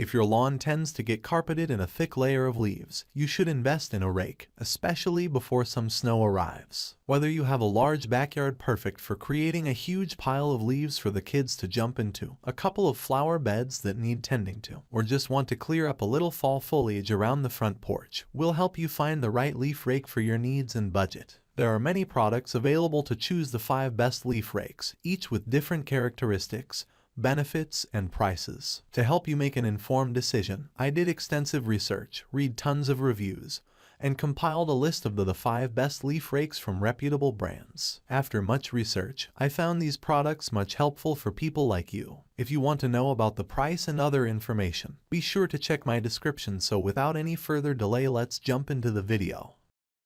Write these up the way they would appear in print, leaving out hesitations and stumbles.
If your lawn tends to get carpeted in a thick layer of leaves, you should invest in a rake, especially before some snow arrives. Whether you have a large backyard perfect for creating a huge pile of leaves for the kids to jump into, a couple of flower beds that need tending to, or just want to clear up a little fall foliage around the front porch, we'll help you find the right leaf rake for your needs and budget. There are many products available to choose the 5 best leaf rakes, each with different characteristics, benefits, and prices. To help you make an informed decision, I did extensive research, read tons of reviews, and compiled a list of the 5 best leaf rakes from reputable brands. After much research, I found these products much helpful for people like you. If you want to know about the price and other information, be sure to check my description. So without any further delay, let's jump into the video.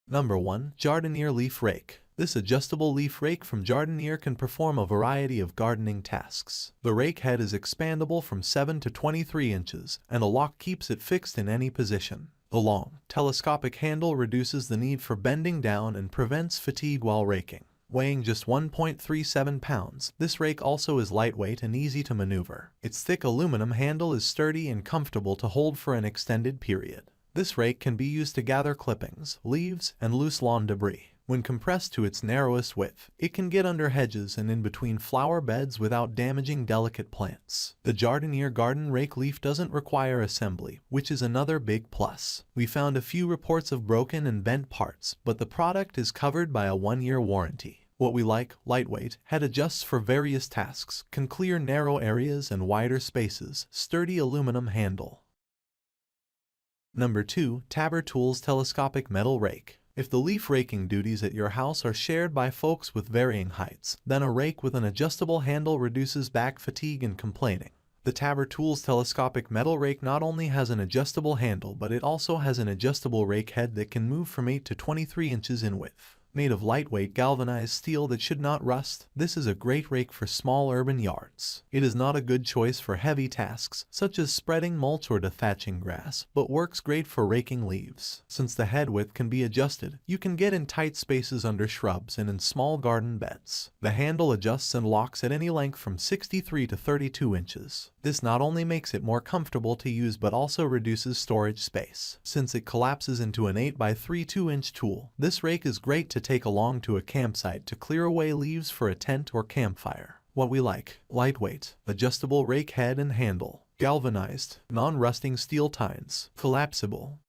Number 1. Jardinier Leaf Rake. This adjustable leaf rake from Jardinier can perform a variety of gardening tasks. The rake head is expandable from 7 to 23 inches, and a lock keeps it fixed in any position. The long, telescopic handle reduces the need for bending down and prevents fatigue while raking. Weighing just 1.37 pounds, this rake also is lightweight and easy to maneuver. Its thick aluminum handle is sturdy and comfortable to hold for an extended period. This rake can be used to gather clippings, leaves, and loose lawn debris. When compressed to its narrowest width, it can get under hedges and in between flower beds without damaging delicate plants. The Jardinier garden rake leaf doesn't require assembly, which is another big plus. We found a few reports of broken and bent parts, but the product is covered by a 1-year warranty. What we like: lightweight, head adjusts for various tasks, can clear narrow areas and wider spaces, sturdy aluminum handle. Number 2. Tabor Tools Telescopic Metal Rake. If the leaf raking duties at your house are shared by folks with varying heights, then a rake with an adjustable handle reduces back fatigue and complaining. The Tabor Tools Telescopic Metal Rake not only has an adjustable handle, but it also has an adjustable rake head that can move from 8 to 23 inches in width. Made of lightweight galvanized steel that should not rust, this is a great rake for small urban yards. It is not a good choice for heavy tasks, such as spreading mulch or dethatching grass, but works great for raking leaves. Since the head width can be adjusted, you can get in tight spaces under shrubs and in small garden beds. The handle adjusts and locks at any length from 63 to 32 inches. This not only makes it more comfortable to use but also reduces storage space. Since it collapses into an 8 by 3 2-inch tool, this rake is great to take along to a campsite to clear away leaves for a tent or campfire. What we like: lightweight, adjustable rake head and handle, galvanized, non-rusting steel tines, collapsible.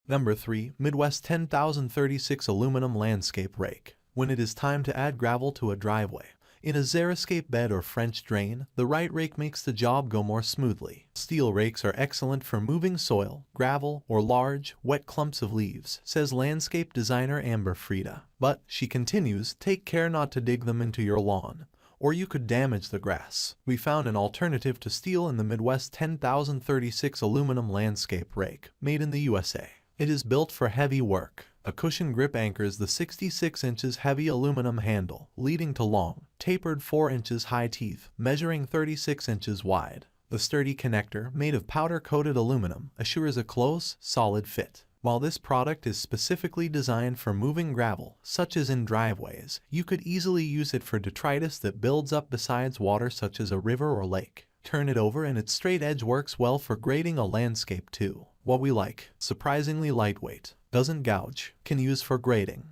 Number 3. Midwest 10036 Aluminum Landscape Rake. When it is time to add gravel to a driveway, in a xeriscape bed or French drain, the right rake makes the job go more smoothly. Steel rakes are excellent for moving soil, gravel, or large, wet clumps of leaves, says landscape designer Amber Frieda. But, she continues, take care not to dig them into your lawn, or you could damage the grass. We found an alternative to steel in the Midwest 10036 Aluminum Landscape Rake, made in the USA. It is built for heavy work. A cushion grip anchors the 66 inches heavy aluminum handle, leading to long, tapered 4 inches high teeth, measuring 36 inches wide. The sturdy connector, made of powder-coated aluminum, assures a close, solid fit. While this product is specifically designed for moving gravel, such as in driveways, you could easily use it for detritus that builds up beside water such as a river or lake. Turn it over and its straight edge works well for grading a landscape too. What we like: surprisingly lightweight, doesn't gouge, can use for grading.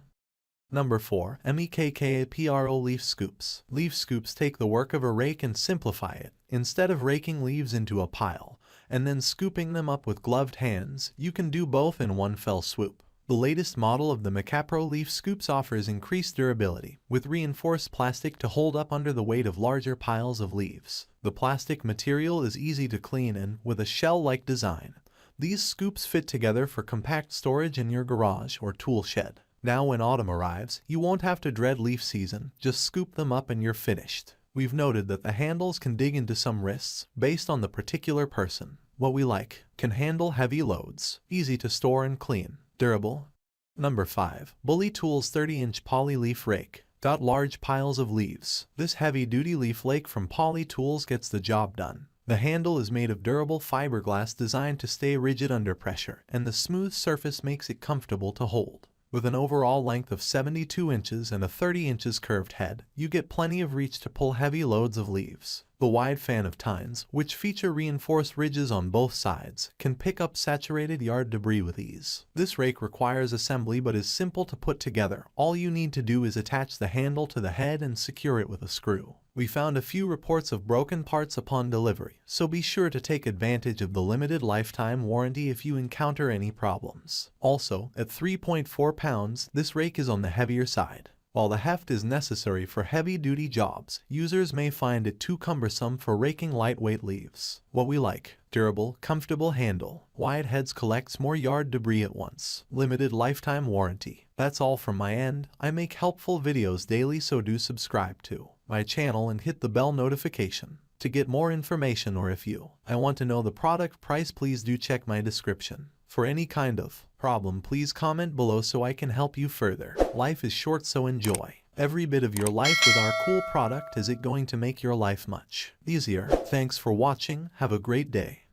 Number 4. Makita Leaf Scoops. Leaf scoops take the work of a rake and simplify it. Instead of raking leaves into a pile and then scooping them up with gloved hands, you can do both in one fell swoop. The latest model of the Makita leaf scoops offers increased durability, with reinforced plastic to hold up under the weight of larger piles of leaves. The plastic material is easy to clean and, with a shell-like design, these scoops fit together for compact storage in your garage or tool shed. Now when autumn arrives, you won't have to dread leaf season, just scoop them up and you're finished. We've noted that the handles can dig into some wrists, based on the particular person. What we like: can handle heavy loads, easy to store and clean, durable. Number 5. Bully Tools 30-inch Poly Leaf Rake. Got large piles of leaves? This heavy-duty leaf rake from Poly Tools gets the job done. The handle is made of durable fiberglass designed to stay rigid under pressure, and the smooth surface makes it comfortable to hold. With an overall length of 72 inches and a 30 inches curved head, you get plenty of reach to pull heavy loads of leaves. The wide fan of tines, which feature reinforced ridges on both sides, can pick up saturated yard debris with ease. This rake requires assembly but is simple to put together. All you need to do is attach the handle to the head and secure it with a screw. We found a few reports of broken parts upon delivery, so be sure to take advantage of the limited lifetime warranty if you encounter any problems. Also, at 3.4 pounds, this rake is on the heavier side. While the heft is necessary for heavy-duty jobs, users may find it too cumbersome for raking lightweight leaves. What we like: durable, comfortable handle. Wide heads collects more yard debris at once. Limited lifetime warranty. That's all from my end. I make helpful videos daily, so do subscribe to my channel and hit the bell notification to get more information, or if I want to know the product price, please do check my description. For any kind of problem, please comment below so I can help you further. Life is short, so enjoy every bit of your life with our cool product, as it's going to make your life much easier. Thanks for watching. Have a great day.